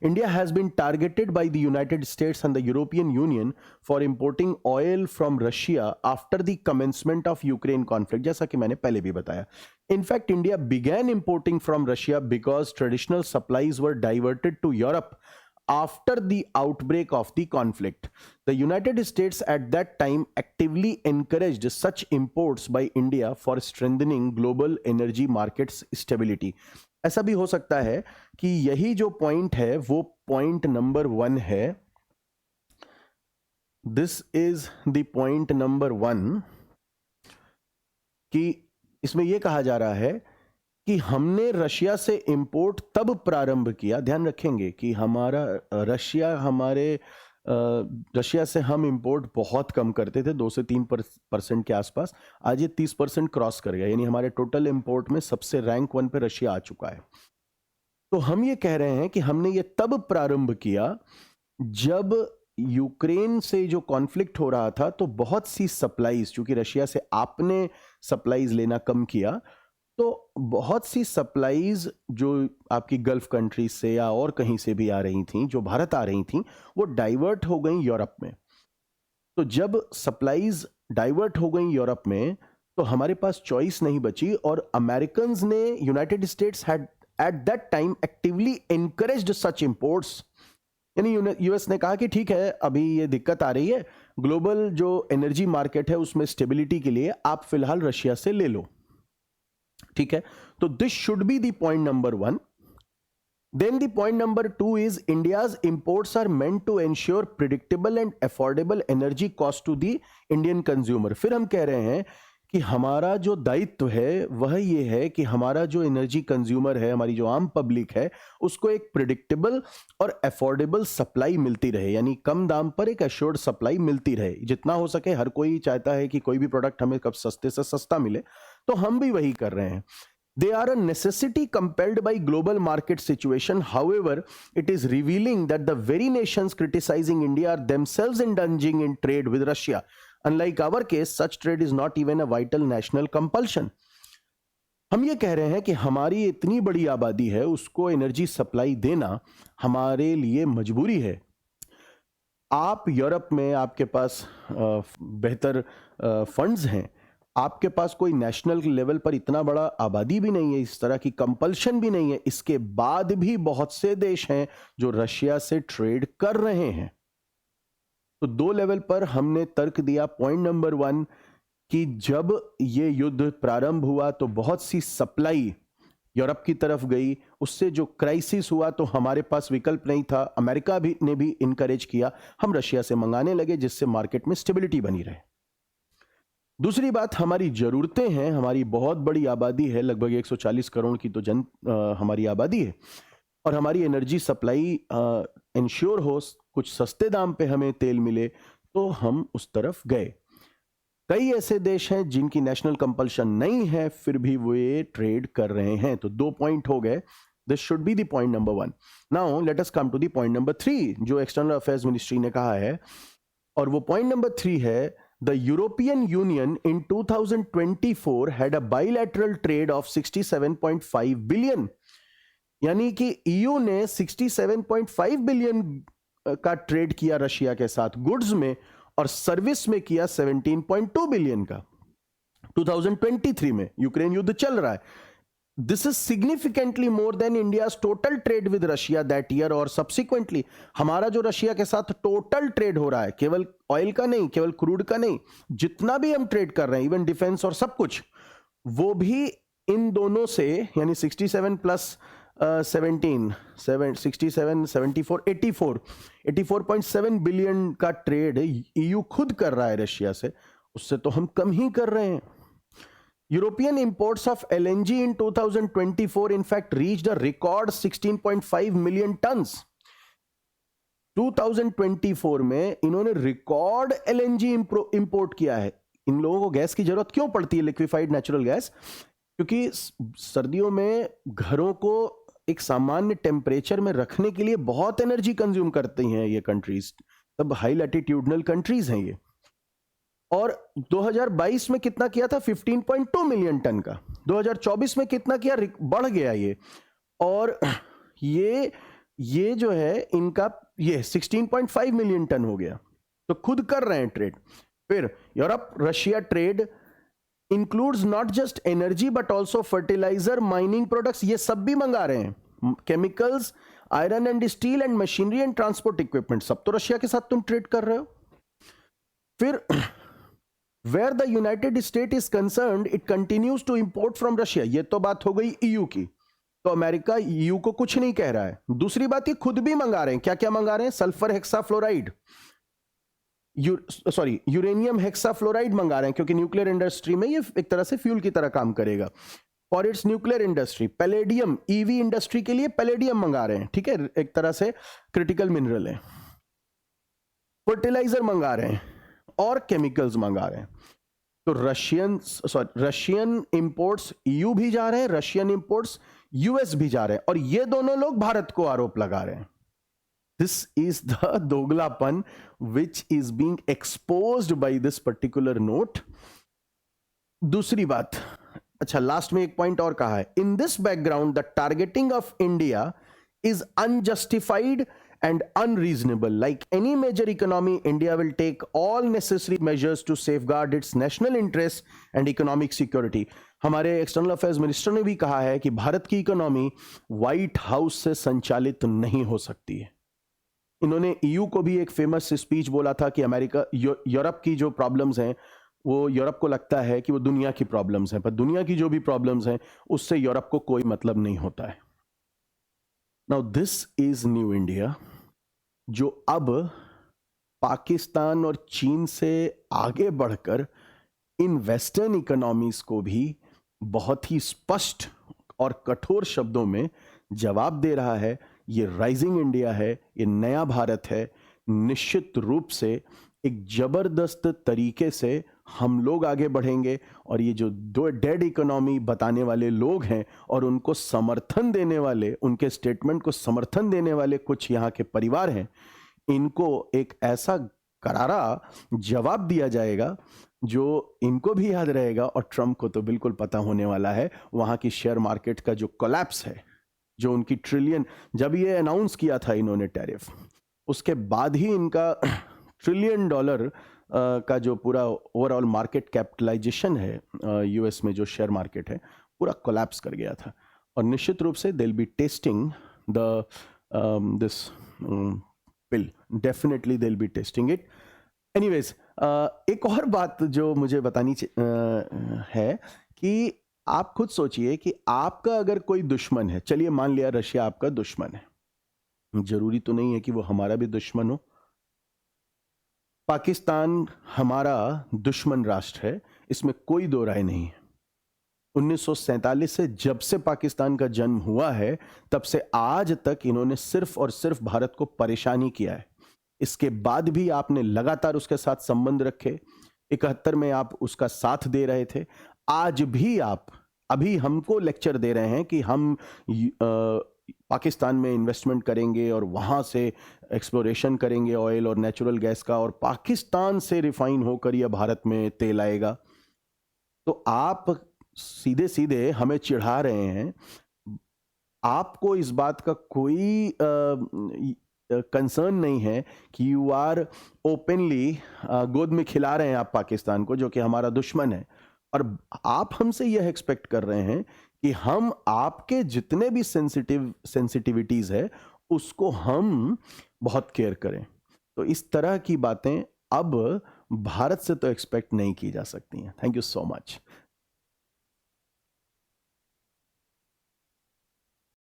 India has been targeted by the United States and the European Union for importing oil from Russia after the commencement of Ukraine conflict, जैसा कि मैंने पहले भी बताया. In fact, India began importing from Russia because traditional supplies were diverted to Europe after the outbreak of the conflict. The United States at that time actively encouraged such imports by India for strengthening global energy markets stability. ऐसा भी हो सकता है कि यही जो point है वो पॉइंट नंबर 1 है. This is the point number 1 कि इसमें यह कहा जा रहा है कि हमने रशिया से इंपोर्ट तब प्रारंभ किया. ध्यान रखेंगे कि रशिया से हम इंपोर्ट बहुत कम करते थे, 2 से 3% के आसपास. आज ये 30% क्रॉस कर गया, यानी हमारे टोटल इंपोर्ट में सबसे रैंक 1 पे रशिया आ चुका है. तो हम ये कह रहे हैं कि हमने ये तब प्रारंभ किया जब यूक्रेन से जो कॉन्फ्लिक्ट हो रहा था, तो बहुत सी सप्लाईज, चूंकि रशिया से आपने सप्लाईज लेना कम किया, तो बहुत सी सप्लाईज जो आपकी गल्फ कंट्री से या और कहीं से भी आ रही थी, जो भारत आ रही थी, वो डाइवर्ट हो गई यूरोप में. तो जब सप्लाईज डाइवर्ट हो गई यूरोप में, तो हमारे पास चॉइस नहीं बची और अमेरिकन्स ने, United states had at that time actively encouraged such imports. यानी यूएस ने कहा कि ठीक है, अभी ये दिक्कत आ रही है, ग्लोबल जो एनर्जी मार्केट है उसमें स्टेबिलिटी के लिए आप फिलहाल रशिया से ले लो. ठीक है, तो this should be the point number 1. Then the point number 2 is India's imports are meant to ensure predictable and affordable energy cost to the Indian consumer. फिर हम कह रहे हैं कि हमारा जो दायित्व है वह ये है कि हमारा जो एनर्जी कंज्यूमर है, हमारी जो आम पब्लिक है, उसको एक प्रिडिक्टेबल और अफोर्डेबल सप्लाई मिलती रहे, यानी कम दाम पर एक एश्योर्ड सप्लाई मिलती रहे. जितना हो सके हर कोई चाहता है कि कोई भी प्रोडक्ट हमें कब सस्ते से सस्ता मिले, तो हम भी वही कर रहे हैं. They are a necessity compelled by global market situation. However, it is revealing that the very nations criticizing India are themselves indulging in trade with Russia. Unlike our case, such trade is not even a vital national compulsion. हम ये कह रहे हैं कि हमारी इतनी बड़ी आबादी है, उसको एनर्जी सप्लाई देना हमारे लिए मजबूरी है. आप यूरोप में, आपके पास बेहतर फंड्स हैं, आपके पास कोई नेशनल लेवल पर इतना बड़ा आबादी भी नहीं है, इस तरह की कंपल्शन भी नहीं है. इसके बाद भी बहुत से देश हैं जो रशिया से ट्रेड कर रहे हैं. तो 2 लेवल पर हमने तर्क दिया. पॉइंट नंबर 1 कि जब ये युद्ध प्रारंभ हुआ तो बहुत सी सप्लाई यूरोप की तरफ गई, उससे जो क्राइसिस हुआ तो हमारे पास विकल्प नहीं था, अमेरिका ने भी इनकरेज किया, हम रशिया से मंगाने लगे जिससे मार्केट में स्टेबिलिटी बनी रहे. दूसरी बात, हमारी जरूरतें हैं, हमारी बहुत बड़ी आबादी है, लगभग 140 करोड़ की तो हमारी आबादी है, और हमारी एनर्जी सप्लाई इंश्योर हो, कुछ सस्ते दाम पे हमें तेल मिले, तो हम उस तरफ गए. कई ऐसे देश हैं जिनकी नेशनल कंपल्शन नहीं है, फिर भी वो ये ट्रेड कर रहे हैं. तो 2 पॉइंट हो गए. This should be the point number 1. Now let us come to the point number 3 जो एक्सटर्नल अफेयर्स मिनिस्ट्री ने कहा है, और वो पॉइंट नंबर 3 है, The European Union in 2024 had a bilateral trade of 67.5 billion. यानी कि EU ने 67.5 बिलियन का ट्रेड किया रशिया के साथ गुड्स में, और सर्विस में किया 17.2 बिलियन का. 2023 में यूक्रेन युद्ध चल रहा है. This is significantly more than India's total trade with Russia that year or subsequently. हमारा जो रशिया के साथ टोटल ट्रेड हो रहा है, केवल ऑयल का नहीं, केवल क्रूड का नहीं, जितना भी हम ट्रेड कर रहे हैं, इवन डिफेंस और सब कुछ, वो भी इन दोनों से, यानी 67 प्लस 17, 67, 74, 84.7 बिलियन का ट्रेड EU खुद कर रहा है रशिया से, उससे तो हम कम ही कर रहे हैं. European imports of LNG in 2024 in fact reached a record 16.5 million tons. 2024 में इन्होंने रिकॉर्ड LNG इंपोर्ट किया है. इन लोगों को गैस की जरूरत क्यों पड़ती है, लिक्विफाइड नेचुरल गैस? क्योंकि सर्दियों में घरों को एक सामान्य टेम्परेचर में रखने के लिए बहुत एनर्जी कंज्यूम करती हैं ये कंट्रीज, तब हाई लैटिट्यूडनल कंट्रीज हैं ये. और 2022 में कितना किया था, 15.2 मिलियन टन का. 2024 में कितना किया, बढ़ गया ये. और ये ये जो है इनका ये 16.5 मिलियन टन हो गया, तो खुद कर रहे हैं ट्रेड। फिर Europe Russia trade includes not just energy but also fertiliser, mining products, ये सब भी मंगा रहे हैं, chemicals, iron and steel and machinery and transport equipment, सब तो रशिया के साथ तुम ट्रेड कर रहे हो। फिर where the United State is concerned it continues to import from Russia, ये तो बात हो गई ईयू की, तो अमेरिका ईयू को कुछ नहीं कह रहा है। दूसरी बात ये खुद भी मंगा रहे हैं, क्या क्या मंगा रहे हैं, सल्फर हेक्साफ्लोराइड, यूरेनियम हेक्साफ्लोराइड मंगा रहे हैं, क्योंकि न्यूक्लियर इंडस्ट्री में ये एक तरह से फ्यूल की तरह काम करेगा, for its nuclear industry. Palladium, EV industry के लिए पैलेडियम मंगा रहे हैं, ठीक है, एक तरह से क्रिटिकल मिनरल है। फर्टिलाइजर मंगा रहे हैं और केमिकल्स मंगा रहे हैं। तो रशियन इंपोर्ट्स ईयू भी जा रहे हैं, रशियन इंपोर्ट्स यूएस भी जा रहे हैं, और ये दोनों लोग भारत को आरोप लगा रहे हैं। This is the दोगलापन which is being exposed by this particular note. दूसरी बात, अच्छा लास्ट में एक पॉइंट और कहा है, in this background the targeting of India is unjustified and unreasonable. Like any major economy, India will take all necessary measures to safeguard its national interests and economic security. हमारे external affairs minister ने भी कहा है कि भारत की economy white house से संचालित नहीं हो सकती है। इन्होंने ईयू को भी एक फेमस स्पीच बोला था कि अमेरिका यूरोप की जो प्रॉब्लम्स हैं वो यूरोप को लगता है कि वो दुनिया की प्रॉब्लम्स हैं, पर दुनिया की जो भी प्रॉब्लम्स हैं उससे यूरोप को कोई मतलब नहीं होता है। Now this is new India, जो अब पाकिस्तान और चीन से आगे बढ़कर इन वेस्टर्न इकोनॉमीज को भी बहुत ही स्पष्ट और कठोर शब्दों में जवाब दे रहा है। ये राइजिंग इंडिया है, ये नया भारत है। निश्चित रूप से एक जबरदस्त तरीके से हम लोग आगे बढ़ेंगे, और ये जो दो डेड इकोनॉमी बताने वाले लोग हैं और उनको समर्थन देने वाले, उनके स्टेटमेंट को समर्थन देने वाले कुछ यहाँ के परिवार हैं, इनको एक ऐसा करारा जवाब दिया जाएगा जो इनको भी याद रहेगा, और ट्रम्प को तो बिल्कुल पता होने वाला है। वहाँ की शेयर मार्केट का जो कोलैप्स है, जो उनकी ट्रिलियन, जब ये अनाउंस किया था इन्होंने टैरिफ, उसके बाद ही इनका $1 ट्रिलियन का जो पूरा ओवरऑल मार्केट कैपिटलाइजेशन है यूएस में, जो शेयर मार्केट है, पूरा कोलैप्स कर गया था। और निश्चित रूप से they will be testing the this pill, definitely they will be testing it. Anyways, एक और बात जो मुझे बतानी है कि आप खुद सोचिए कि आपका अगर कोई दुश्मन है, चलिए मान लिया रशिया आपका दुश्मन है, जरूरी तो नहीं है कि वो हमारा भी दुश्मन हो। पाकिस्तान हमारा दुश्मन राष्ट्र है, इसमें कोई दो राय नहीं है। 1947 से जब से पाकिस्तान का जन्म हुआ है, तब से आज तक इन्होंने सिर्फ और सिर्फ भारत को परेशान ही किया है। इसके बाद भी आपने लगातार उसके साथ संबंध रखे। 71 में आप उसका साथ दे रहे थे, आज भी आप अभी हमको लेक्चर दे रहे हैं कि हम पाकिस्तान में इन्वेस्टमेंट करेंगे और वहाँ से एक्सप्लोरेशन करेंगे ऑयल और नेचुरल गैस का, और पाकिस्तान से रिफाइन होकर यह भारत में तेल आएगा। तो आप सीधे सीधे हमें चिढ़ा रहे हैं। आपको इस बात का कोई कंसर्न नहीं है कि यू आर ओपनली गोद में खिला रहे हैं आप पाकिस्तान को, जो कि हमारा दुश्मन है, और आप हमसे यह एक्सपेक्ट कर रहे हैं कि हम आपके जितने भी सेंसिटिविटीज है उसको हम बहुत केयर करें। तो इस तरह की बातें अब भारत से तो एक्सपेक्ट नहीं की जा सकती हैं। Thank you so much.